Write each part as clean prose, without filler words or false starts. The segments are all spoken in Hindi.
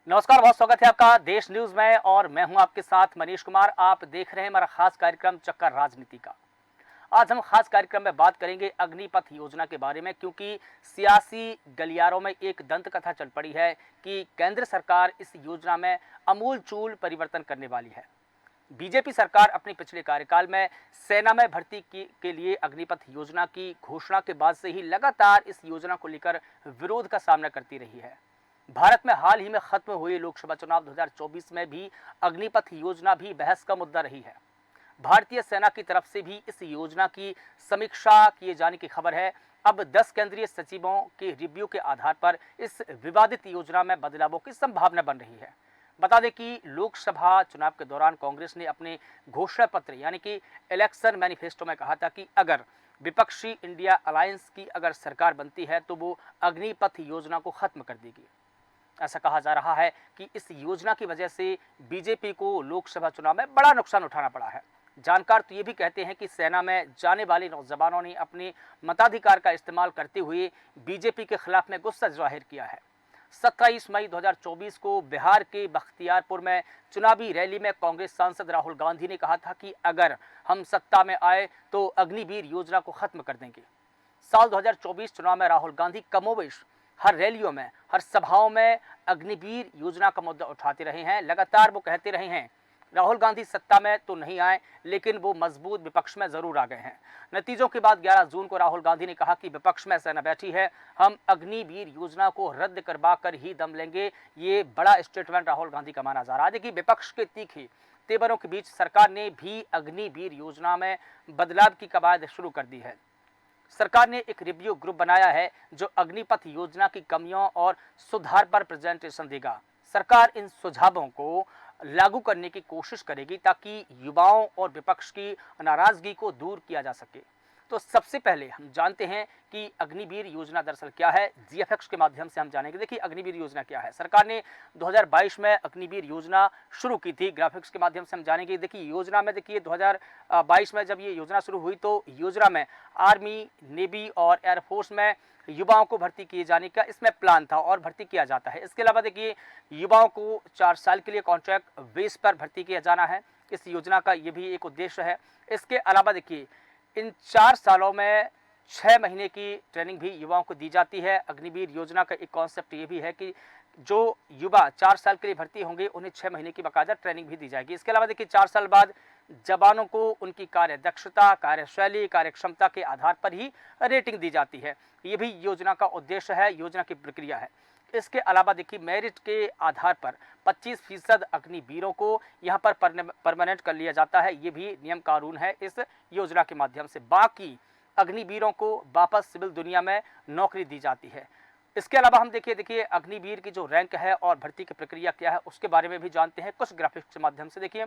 नमस्कार, बहुत स्वागत है आपका देश न्यूज में और मैं हूं आपके साथ मनीष कुमार। आप देख रहे हैं हमारा खास कार्यक्रम चक्कर राजनीति का। आज हम खास कार्यक्रम में बात करेंगे अग्निपथ योजना के बारे में, क्योंकि सियासी गलियारों में एक दंत कथा चल पड़ी है कि केंद्र सरकार इस योजना में अमूलचूल परिवर्तन करने वाली है। बीजेपी सरकार अपने पिछले कार्यकाल में सेना में भर्ती के लिए अग्निपथ योजना की घोषणा के बाद से ही लगातार इस योजना को लेकर विरोध का सामना करती रही है। भारत में हाल ही में खत्म हुए लोकसभा चुनाव 2024 में भी अग्निपथ योजना भी बहस का मुद्दा रही है। भारतीय सेना की तरफ से भी इस योजना की समीक्षा किए जाने की खबर है। अब 10 केंद्रीय सचिवों के रिव्यू के आधार पर इस विवादित योजना में बदलावों की संभावना बन रही है। बता दें कि लोकसभा चुनाव के दौरान कांग्रेस ने अपने घोषणा पत्र यानी कि इलेक्शन मैनिफेस्टो में कहा था कि अगर विपक्षी इंडिया अलायंस की अगर सरकार बनती है तो वो अग्निपथ योजना को खत्म कर देगी। ऐसा कहा जा रहा है कि इस योजना की वजह से बीजेपी को लोकसभा चुनाव में बड़ा नुकसान उठाना पड़ा है। जानकार तो ये भी कहते हैं कि सेना में जाने वाले नौजवानों ने अपने मताधिकार का इस्तेमाल करते हुए बीजेपी के खिलाफ में गुस्सा जाहिर किया है। 27 मई 2024 को बिहार के बख्तियारपुर में चुनावी रैली में कांग्रेस सांसद राहुल गांधी ने कहा था कि अगर हम सत्ता में आए तो अग्निवीर योजना को खत्म कर देंगे। साल 2024 चुनाव में राहुल गांधी कमोबेश हर रैलियों में, हर सभाओं में अग्निवीर योजना का मुद्दा उठाते रहे हैं। लगातार वो कहते रहे हैं राहुल गांधी सत्ता में तो नहीं आए, लेकिन वो मजबूत विपक्ष में जरूर आ गए हैं। नतीजों के बाद 11 जून को राहुल गांधी ने कहा कि विपक्ष में सेना बैठी है, हम अग्निवीर योजना को रद्द करवा कर ही दम लेंगे। ये बड़ा स्टेटमेंट राहुल गांधी का माना जा रहा है। देखिए, विपक्ष के तीखे तेवरों के बीच सरकार ने भी अग्निवीर योजना में बदलाव की कवायद शुरू कर दी है। सरकार ने एक रिव्यू ग्रुप बनाया है जो अग्निपथ योजना की कमियों और सुधार पर प्रेजेंटेशन देगा। सरकार इन सुझावों को लागू करने की कोशिश करेगी ताकि युवाओं और विपक्ष की नाराजगी को दूर किया जा सके। तो सबसे पहले हम जानते हैं कि अग्निवीर योजना दरअसल क्या है। जीएफएक्स के माध्यम से हम जानेंगे। देखिए, अग्निवीर योजना क्या है। सरकार ने 2022 में अग्निवीर योजना शुरू की थी। ग्राफिक्स के माध्यम से हम जानेंगे। देखिए, योजना में देखिए 2022 में जब ये योजना शुरू हुई तो योजना में आर्मी, नेवी और एयरफोर्स में युवाओं को भर्ती किए जाने का इसमें प्लान था और भर्ती किया जाता है। इसके अलावा देखिए, युवाओं को 4 साल के लिए कॉन्ट्रैक्ट बेस पर भर्ती किया जाना है। इस योजना का ये भी एक उद्देश्य है। इसके अलावा देखिए, इन 4 सालों में 6 महीने की ट्रेनिंग भी युवाओं को दी जाती है। अग्निवीर योजना का एक कॉन्सेप्ट ये भी है कि जो युवा 4 साल के लिए भर्ती होंगे उन्हें 6 महीने की बाकायदा ट्रेनिंग भी दी जाएगी। इसके अलावा देखिए, 4 साल बाद जवानों को उनकी कार्य दक्षता, कार्यशैली, कार्यक्षमता के आधार पर ही रेटिंग दी जाती है। ये भी योजना का उद्देश्य है, योजना की प्रक्रिया है। इसके अलावा देखिए, मेरिट के आधार पर 25% अग्निवीरों को यहाँ पर परमानेंट कर लिया जाता है। ये भी नियम कानून है इस योजना के माध्यम से। बाकी अग्निवीरों को वापस सिविल दुनिया में नौकरी दी जाती है। इसके अलावा हम देखिए अग्निवीर की जो रैंक है और भर्ती की प्रक्रिया क्या है उसके बारे में भी जानते हैं कुछ ग्राफिक्स के माध्यम से। देखिए,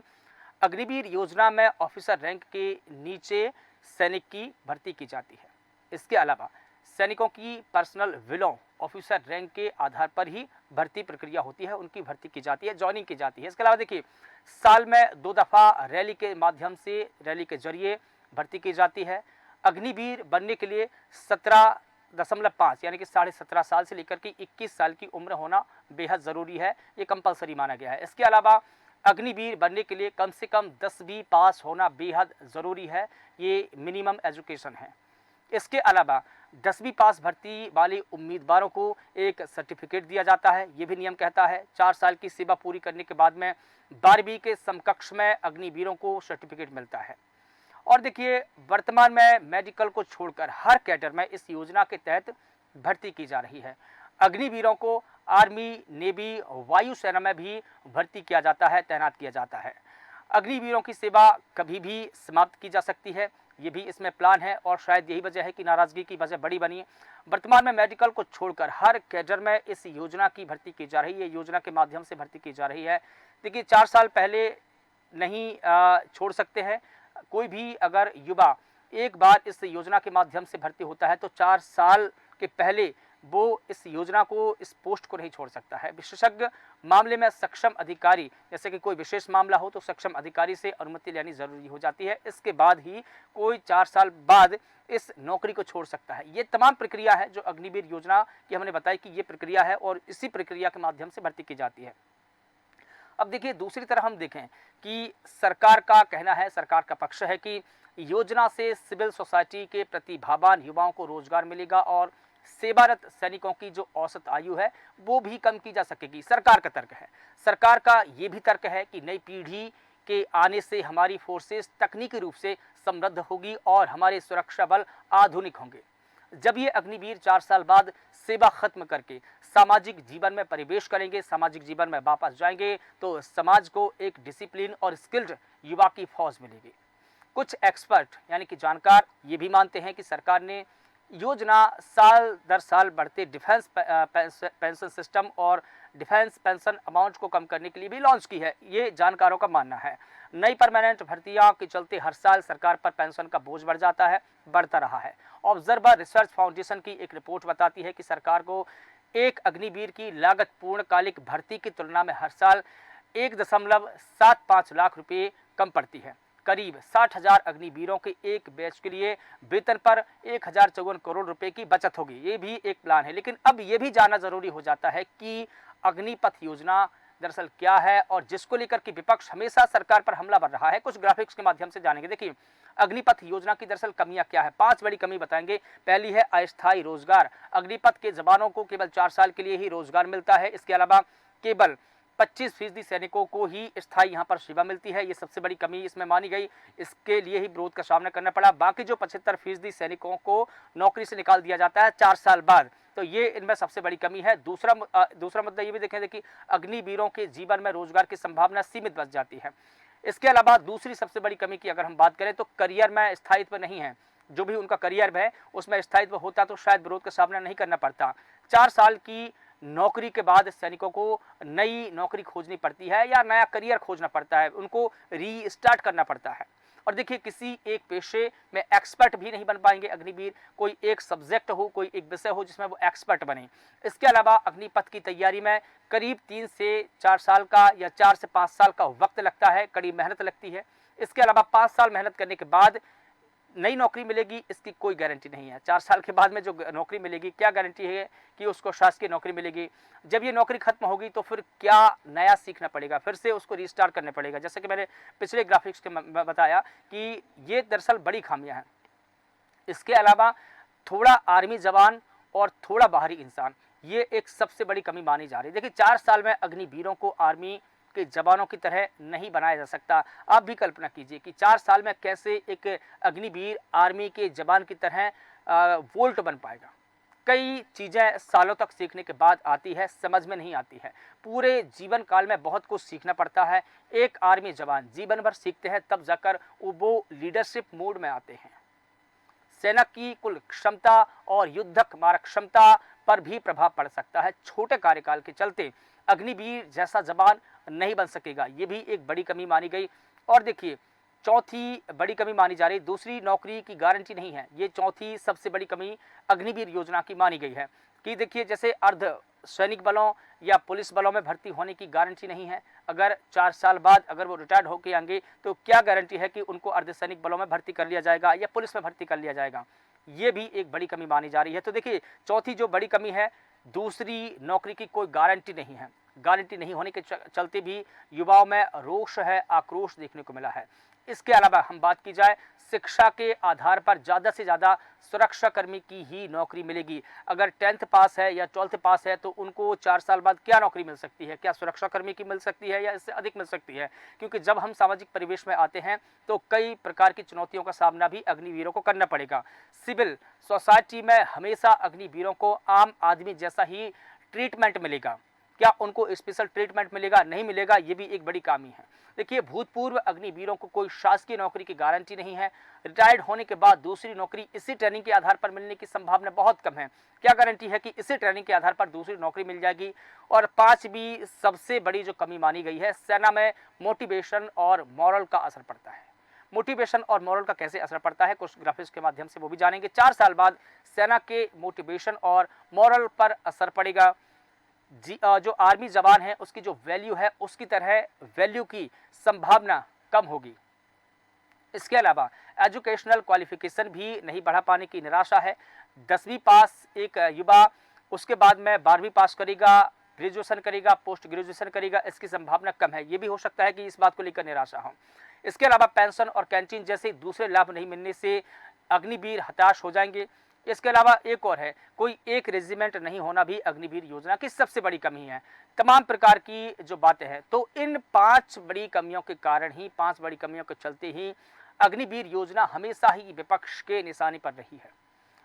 अग्निवीर योजना में ऑफिसर रैंक के नीचे सैनिक की भर्ती की जाती है। इसके अलावा सैनिकों की पर्सनल विलों ऑफिसर रैंक के आधार पर ही भर्ती प्रक्रिया होती है, उनकी भर्ती की जाती है, ज्वाइनिंग की जाती है। इसके अलावा देखिए, साल में 2 दफ़ा रैली के माध्यम से, रैली के जरिए भर्ती की जाती है। अग्निवीर बनने के लिए 17.5 यानी कि 17.5 साल से लेकर के 21 साल की उम्र होना बेहद ज़रूरी है। ये कंपलसरी माना गया है। इसके अलावा अग्निवीर बनने के लिए कम से कम 10वीं पास होना बेहद ज़रूरी है। ये मिनिमम एजुकेशन है। इसके अलावा 10वीं पास भर्ती वाले उम्मीदवारों को एक सर्टिफिकेट दिया जाता है। ये भी नियम कहता है 4 साल की सेवा पूरी करने के बाद में 12वीं के समकक्ष में अग्निवीरों को सर्टिफिकेट मिलता है। और देखिए, वर्तमान में मेडिकल को छोड़कर हर कैडर में इस योजना के तहत भर्ती की जा रही है। अग्निवीरों को आर्मी, नेवी, वायुसेना में भी भर्ती किया जाता है, तैनात किया जाता है। अग्निवीरों की सेवा कभी भी समाप्त की जा सकती है, ये भी इसमें प्लान है और शायद यही वजह है कि नाराजगी की वजह बड़ी बनी है। वर्तमान में मेडिकल को छोड़कर हर कैडर में इस योजना की भर्ती की जा रही है, योजना के माध्यम से भर्ती की जा रही है। देखिए, 4 साल पहले नहीं छोड़ सकते हैं। कोई भी अगर युवा एक बार इस योजना के माध्यम से भर्ती होता है तो 4 साल के पहले वो इस योजना को, इस पोस्ट को नहीं छोड़ सकता है। विशेषज्ञ मामले में सक्षम अधिकारी, जैसे कि कोई विशेष मामला हो तो सक्षम अधिकारी से अनुमति लेनी जरूरी हो जाती है। इसके बाद ही कोई 4 साल बाद इस नौकरी को छोड़ सकता है। ये तमाम प्रक्रिया है जो अग्निवीर योजना की हमने बताई कि ये प्रक्रिया है और इसी प्रक्रिया के माध्यम से भर्ती की जाती है। अब देखिए, दूसरी तरफ हम देखें कि सरकार का कहना है, सरकार का पक्ष है कि योजना से सिविल सोसाइटी के प्रतिभावान युवाओं को रोजगार मिलेगा और सेवारत सैनिकों की जो औसत आयु है वो भी कम की जा सकेगी। सरकार का तर्क है। सरकार का ये भी तर्क है कि नई पीढ़ी के आने से हमारी फोर्सेस तकनीकी रूप से समृद्ध होगी और हमारे सुरक्षा बल आधुनिक होंगे। जब ये अग्निवीर 4 साल बाद सेवा खत्म करके सामाजिक जीवन में प्रवेश करेंगे, सामाजिक जीवन में वापस जाएंगे, तो समाज को एक डिसिप्लिन और स्किल्ड युवा की फौज मिलेगी। कुछ एक्सपर्ट यानी कि जानकार ये भी मानते हैं कि सरकार ने योजना साल दर साल बढ़ते डिफेंस पेंशन सिस्टम और डिफेंस पेंशन अमाउंट को कम करने के लिए भी लॉन्च की है। ये जानकारों का मानना है। नई परमानेंट भर्तियों के चलते हर साल सरकार पर पेंशन का बोझ बढ़ता रहा है। ऑब्जर्वर रिसर्च फाउंडेशन की एक रिपोर्ट बताती है कि सरकार को एक अग्निवीर की लागत पूर्णकालिक भर्ती की तुलना में हर साल 1.75 लाख रुपए कम पड़ती है। करीब 60,000 अग्निवीरों के एक बैच के लिए वेतन पर 1054 करोड़ रुपए की बचत होगी। ये भी एक प्लान है। लेकिन अब ये भी जानना जरूरी हो जाता है कि अग्निपथ योजना दरअसल क्या है और जिसको लेकर के विपक्ष हमेशा सरकार पर हमला कर रहा है। कुछ ग्राफिक्स के माध्यम से जानेंगे। देखिए, अग्निपथ योजना की दरअसल कमियां क्या है, 5 बड़ी कमी बताएंगे। पहली है अस्थायी रोजगार। अग्निपथ के जवानों को केवल 4 साल के लिए ही रोजगार मिलता है। इसके अलावा केवल 25% सैनिकों को ही स्थायी यहाँ पर सेवा मिलती है। ये सबसे बड़ी कमी इसमें मानी गई। इसके लिए ही विरोध का सामना करना पड़ा। बाकी जो 75% सैनिकों को नौकरी से निकाल दिया जाता है 4 साल बाद, तो ये इनमें सबसे बड़ी कमी है। दूसरा मुद्दा ये भी देखें कि अग्निवीरों के जीवन में रोजगार की संभावना सीमित बच जाती है। इसके अलावा दूसरी सबसे बड़ी कमी की अगर हम बात करें तो करियर में स्थायित्व नहीं है। जो भी उनका करियर है उसमें स्थायित्व होता तो शायद विरोध का सामना नहीं करना पड़ता। 4 साल की नौकरी के बाद सैनिकों को नई नौकरी खोजनी पड़ती है या नया करियर खोजना पड़ता है, उनको रीस्टार्ट करना पड़ता है। और देखिए, किसी एक पेशे में एक्सपर्ट भी नहीं बन पाएंगे अग्निवीर। कोई एक सब्जेक्ट हो, कोई एक विषय हो जिसमें वो एक्सपर्ट बने। इसके अलावा अग्निपथ की तैयारी में करीब 3 से 4 साल का या 4 से 5 साल का वक्त लगता है, कड़ी मेहनत लगती है। इसके अलावा 5 साल मेहनत करने के बाद नई नौकरी मिलेगी, इसकी कोई गारंटी नहीं है। 4 साल के बाद में जो नौकरी मिलेगी, क्या गारंटी है कि उसको शासकीय नौकरी मिलेगी। जब ये नौकरी खत्म होगी तो फिर क्या नया सीखना पड़ेगा, फिर से उसको रीस्टार्ट करना पड़ेगा। जैसे कि मैंने पिछले ग्राफिक्स के में बताया कि ये दरअसल बड़ी खामियां हैं। इसके अलावा थोड़ा आर्मी जवान और थोड़ा बाहरी इंसान, ये एक सबसे बड़ी कमी मानी जा रही है। देखिए, 4 साल में अग्निवीरों को आर्मी के जवानों की तरह नहीं बनाया जा सकता। आप भी कल्पना कीजिए कि 4 साल में कैसे एक अग्निवीर आर्मी के जवान की तरह वोल्ट बन पाएगा। कई चीज़ें सालों तक सीखने के बाद आती है, समझ में नहीं आती है। पूरे जीवन काल में बहुत कुछ सीखना पड़ता है। एक आर्मी जवान जीवन भर सीखते हैं, तब जाकर वो लीडरशिप मोड में आते हैं। सेना की कुल क्षमता और युद्धक मारक क्षमता पर भी प्रभाव पड़ सकता है। छोटे कार्यकाल के चलते अग्निवीर जैसा जवान नहीं बन सकेगा, ये भी एक बड़ी कमी मानी गई। और देखिए, चौथी बड़ी कमी मानी जा रही, दूसरी नौकरी की गारंटी नहीं है। ये चौथी सबसे बड़ी कमी अग्निवीर योजना की मानी गई है कि देखिए, जैसे अर्ध सैनिक बलों या पुलिस बलों में भर्ती होने की गारंटी नहीं है। अगर 4 साल बाद अगर वो रिटायर्ड होकर आएंगे तो क्या गारंटी है कि उनको अर्धसैनिक बलों में भर्ती कर लिया जाएगा या पुलिस में भर्ती कर लिया जाएगा। ये भी एक बड़ी कमी मानी जा रही है। तो देखिए, चौथी जो बड़ी कमी है, दूसरी नौकरी की कोई गारंटी नहीं है। गारंटी नहीं होने के चलते भी युवाओं में रोष है, आक्रोश देखने को मिला है। इसके अलावा हम बात की जाए, शिक्षा के आधार पर ज़्यादा से ज़्यादा सुरक्षाकर्मी की ही नौकरी मिलेगी। अगर 10th पास है या 12th पास है तो उनको 4 साल बाद क्या नौकरी मिल सकती है, क्या सुरक्षाकर्मी की मिल सकती है या इससे अधिक मिल सकती है। क्योंकि जब हम सामाजिक परिवेश में आते हैं तो कई प्रकार की चुनौतियों का सामना भी अग्निवीरों को करना पड़ेगा। सिविल सोसाइटी में हमेशा अग्निवीरों को आम आदमी जैसा ही ट्रीटमेंट मिलेगा। क्या उनको स्पेशल ट्रीटमेंट मिलेगा, नहीं मिलेगा, ये भी एक बड़ी कमी है। देखिए, भूतपूर्व अग्निवीरों को कोई शासकीय नौकरी की गारंटी नहीं है। रिटायर्ड होने के बाद दूसरी नौकरी इसी ट्रेनिंग के आधार पर मिलने की संभावना बहुत कम है। क्या गारंटी है कि इसी ट्रेनिंग के आधार पर दूसरी नौकरी मिल जाएगी। और 5वीं सबसे बड़ी जो कमी मानी गई है, सेना में मोटिवेशन और मॉरल का असर पड़ता है। मोटिवेशन और मॉरल का कैसे असर पड़ता है, कुछ ग्राफिक्स के माध्यम से वो भी जानेंगे। 4 साल बाद सेना के मोटिवेशन और मॉरल पर असर पड़ेगा। जो आर्मी जवान है उसकी जो वैल्यू है उसकी तरह वैल्यू की संभावना कम होगी। इसके अलावा एजुकेशनल क्वालिफिकेशन भी नहीं बढ़ा पाने की निराशा है। 10वीं पास एक युवा उसके बाद में 12वीं पास करेगा, ग्रेजुएशन करेगा, पोस्ट ग्रेजुएशन करेगा, इसकी संभावना कम है। ये भी हो सकता है कि इस बात को लेकर निराशा हो। इसके अलावा पेंशन और कैंटीन जैसे दूसरे लाभ नहीं मिलने से अग्निवीर हताश हो जाएंगे। इसके अलावा एक और है, कोई एक रेजिमेंट नहीं होना भी अग्निवीर योजना की सबसे बड़ी कमी है। तमाम प्रकार की जो बातें हैं, तो इन 5 बड़ी कमियों के कारण ही, 5 बड़ी कमियों के चलते ही अग्निवीर योजना हमेशा ही विपक्ष के निशाने पर रही है।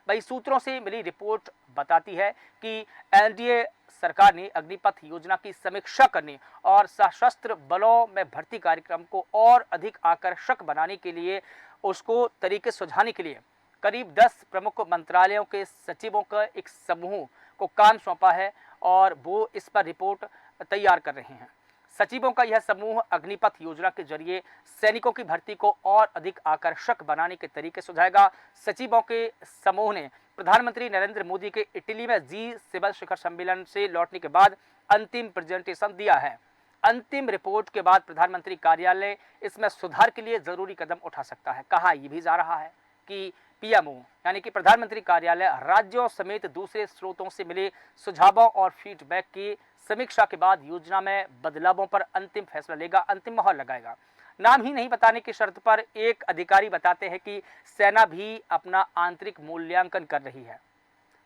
भाई सूत्रों से मिली रिपोर्ट बताती है कि एनडीए सरकार ने अग्निपथ योजना की समीक्षा करने और सशस्त्र बलों में भर्ती कार्यक्रम को और अधिक आकर्षक बनाने के लिए, उसको तरीके सुझाने के लिए करीब 10 प्रमुख मंत्रालयों के सचिवों का एक समूह को काम सौंपा है और वो इस पर रिपोर्ट तैयार कर रहे हैं। सचिवों का यह समूह अग्निपथ योजना के जरिए सैनिकों की भर्ती को और अधिक आकर्षक बनाने के तरीके सुझाएगा। सचिवों के समूह ने प्रधानमंत्री नरेंद्र मोदी के इटली में G7 शिखर सम्मेलन से लौटने के बाद अंतिम प्रेजेंटेशन दिया है। अंतिम रिपोर्ट के बाद प्रधानमंत्री कार्यालय इसमें सुधार के लिए जरूरी कदम उठा सकता है। कहा यह भी जा रहा है कि पीएमओ यानी कि प्रधानमंत्री कार्यालय राज्यों समेत दूसरे स्रोतों से मिले सुझावों और फीडबैक की समीक्षा के बाद योजना में बदलावों पर अंतिम फैसला लेगा, अंतिम मोहर लगाएगा। नाम ही नहीं बताने की शर्त पर एक अधिकारी बताते हैं कि सेना भी अपना आंतरिक मूल्यांकन कर रही है।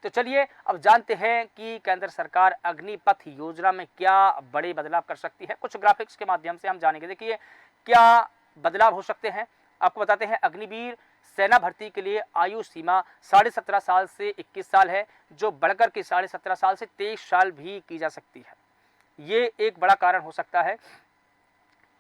तो चलिए अब जानते हैं कि केंद्र सरकार अग्निपथ योजना में क्या बड़े बदलाव कर सकती है। कुछ ग्राफिक्स के माध्यम से हम जानेंगे। देखिए क्या बदलाव हो सकते हैं, आपको बताते हैं। अग्निवीर सेना भर्ती के लिए आयु सीमा 17.5 साल से 21 साल है, जो बढ़कर के 17.5 साल से 23 साल भी की जा सकती है। ये एक बड़ा कारण हो सकता है।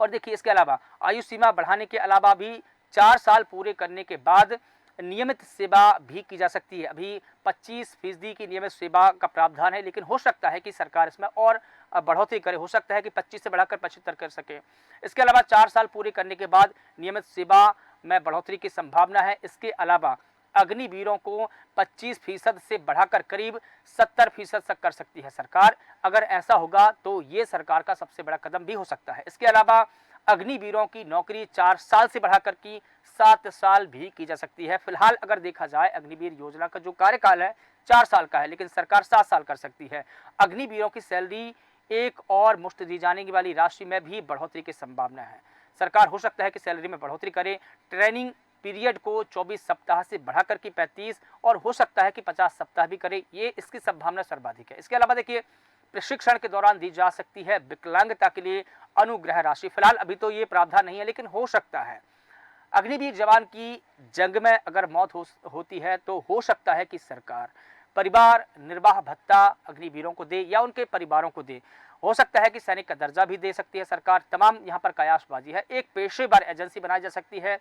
और देखिए इसके अलावा आयु सीमा बढ़ाने के अलावा भी 4 साल पूरे करने के बाद नियमित सेवा भी की जा सकती है। अभी 25% की नियमित सेवा का प्रावधान है, लेकिन हो सकता है कि सरकार इसमें और बढ़ोतरी करे। हो सकता है कि 25 से बढ़ाकर 75 कर सके। इसके अलावा 4 साल पूरे करने के बाद नियमित सेवा में बढ़ोतरी की संभावना है। इसके अलावा अग्निवीरों को 25% से बढ़ाकर करीब 70% तक कर सकती है सरकार। अगर ऐसा होगा तो ये सरकार का सबसे बड़ा कदम भी हो सकता है। इसके अलावा अग्निवीरों की नौकरी 4 साल से बढ़ाकर की 7 साल भी की जा सकती है। फिलहाल अगर देखा जाए अग्निवीर योजना का जो कार्यकाल है 4 साल का है, लेकिन सरकार 7 साल कर सकती है। अग्निवीरों की सैलरी एक और मुफ्त दी जाने वाली राशि में भी बढ़ोतरी की संभावना है। सरकार हो सकता है कि सैलरी में बढ़ोतरी करे। ट्रेनिंग पीरियड को 24 सप्ताह से बढ़ाकर की 35 और हो सकता है कि 50 सप्ताह भी करे। ये इसकी संभावना सर्वाधिक है। इसके अलावा देखिए प्रशिक्षण के दौरान दी जा सकती है विकलांगता के लिए अनुग्रह राशि। फिलहाल अभी तो ये प्रावधान नहीं है, लेकिन हो सकता है। अग्निवीर जवान की जंग में अगर मौत होती है तो हो सकता है कि सरकार परिवार निर्वाह भत्ता अग्निवीरों को दे या उनके परिवारों को दे। हो सकता है कि सैनिक का दर्जा भी दे सकती है सरकार। तमाम यहाँ पर कयासबाजी है। एक पेशेवर एजेंसी बनाई जा सकती है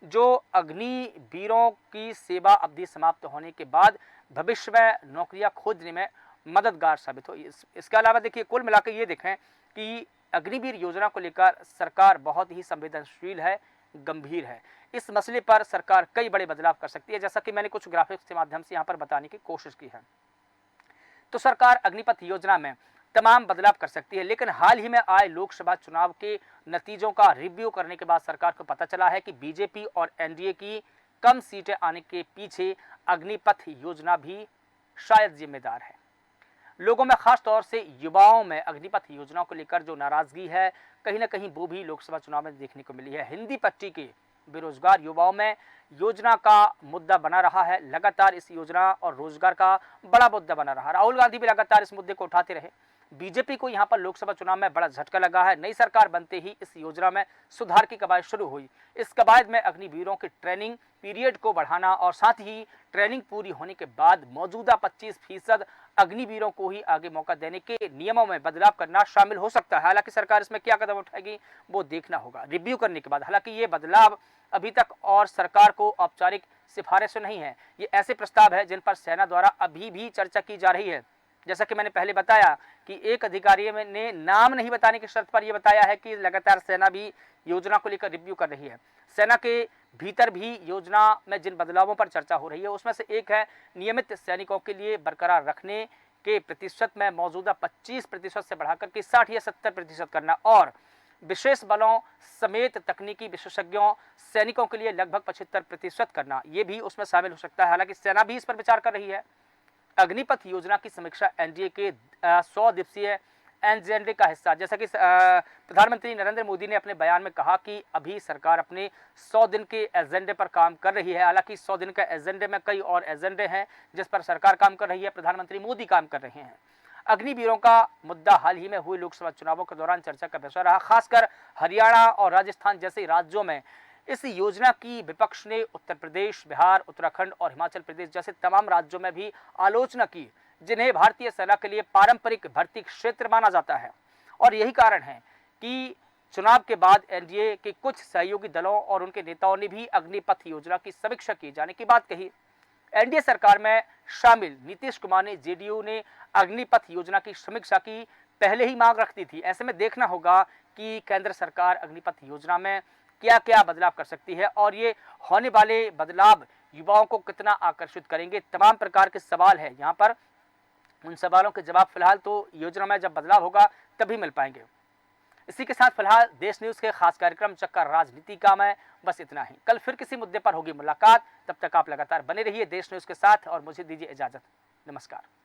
जो अग्निवीरों की सेवा अवधि समाप्त होने के बाद भविष्य में नौकरियां खोजने में मददगार साबित हो। इसके अलावा देखिए कुल मिलाकर ये देखें कि अग्निवीर योजना को लेकर सरकार बहुत ही संवेदनशील है, गंभीर है। इस मसले पर सरकार कई बड़े बदलाव कर सकती है, जैसा कि मैंने कुछ ग्राफिक्स के माध्यम से यहाँ पर बताने की कोशिश की है। तो सरकार अग्निपथ योजना में तमाम बदलाव कर सकती है, लेकिन हाल ही में आए लोकसभा चुनाव के नतीजों का रिव्यू करने के बाद सरकार को पता चला है कि बीजेपी और एनडीए की कम सीटें आने के पीछे अग्निपथ योजना भी शायद जिम्मेदार है। लोगों में खास तौर से युवाओं में अग्निपथ योजना को लेकर जो नाराजगी है कहीं ना कहीं वो भी लोकसभा चुनाव में देखने को मिली है। हिंदी पट्टी के बेरोजगार युवाओं में योजना का मुद्दा बना रहा है। लगातार इस योजना और रोजगार का बड़ा मुद्दा बना रहा। राहुल गांधी भी लगातार इस मुद्दे को उठाते रहे। बीजेपी को यहां पर लोकसभा चुनाव में बड़ा झटका लगा है। नई सरकार बनते ही इस योजना में सुधार की कवायद शुरू हुई। इस कवायद में अग्निवीरों के ट्रेनिंग पीरियड को बढ़ाना और साथ ही ट्रेनिंग पूरी होने के बाद मौजूदा 25% अग्निवीरों को ही आगे मौका देने के नियमों में बदलाव करना शामिल हो सकता है। हालांकि सरकार इसमें क्या कदम उठाएगी वो देखना होगा रिव्यू करने के बाद। हालांकि ये बदलाव अभी तक और सरकार को औपचारिक सिफारिश नहीं है। ये ऐसे प्रस्ताव है जिन पर सेना द्वारा अभी भी चर्चा की जा रही है। जैसा कि मैंने पहले बताया कि एक अधिकारी ने नाम नहीं बताने की शर्त पर यह बताया है कि लगातार सेना भी योजना को लेकर रिव्यू कर रही है। सेना के भीतर भी योजना में जिन बदलावों पर चर्चा हो रही है उसमें से एक है नियमित सैनिकों के लिए बरकरार रखने के प्रतिशत में मौजूदा 25% से बढ़ाकर के 60 या 70% करना और विशेष बलों समेत तकनीकी विशेषज्ञों सैनिकों के लिए लगभग 75% करना, ये भी उसमें शामिल हो सकता है। हालांकि सेना भी इस पर विचार कर रही है। अग्निपथ योजना की समीक्षा एनडीए के 100 दिवसीय एजेंडे का हिस्सा, जैसा कि प्रधानमंत्री नरेंद्र मोदी ने अपने बयान में कहा कि अभी सरकार अपने 100 दिन के एजेंडे पर काम कर रही है। हालांकि 100 दिन के एजेंडे में कई और एजेंडे हैं जिस पर सरकार काम कर रही है, प्रधानमंत्री मोदी काम कर रहे हैं। अग्निवीरों का मुद्दा हाल ही में हुए लोकसभा चुनावों के दौरान चर्चा का विषय रहा। खासकर हरियाणा और राजस्थान जैसे राज्यों में इस योजना की विपक्ष ने उत्तर प्रदेश, बिहार, उत्तराखंड और हिमाचल प्रदेश जैसे तमाम राज्यों में भी आलोचना की, जिन्हें भारतीय सेना के लिए पारंपरिक भर्ती क्षेत्र माना जाता है। और यही कारण है कि चुनाव के बाद एनडीए के कुछ सहयोगी दलों और उनके नेताओं ने भी अग्निपथ योजना की समीक्षा किए जाने की बात कही। एनडीए सरकार में शामिल नीतीश कुमार ने जेडीयू ने अग्निपथ योजना की समीक्षा की पहले ही मांग रखती थी। ऐसे में देखना होगा कि केंद्र सरकार अग्निपथ योजना में क्या क्या बदलाव कर सकती है और ये होने वाले बदलाव युवाओं को कितना आकर्षित करेंगे। तमाम प्रकार के सवाल है यहाँ पर, उन सवालों के जवाब फिलहाल तो योजना में जब बदलाव होगा तभी मिल पाएंगे। इसी के साथ फिलहाल देश न्यूज के खास कार्यक्रम चक्कर राजनीति का में बस इतना ही। कल फिर किसी मुद्दे पर होगी मुलाकात, तब तक आप लगातार बने रहिए देश न्यूज के साथ और मुझे दीजिए इजाजत। नमस्कार।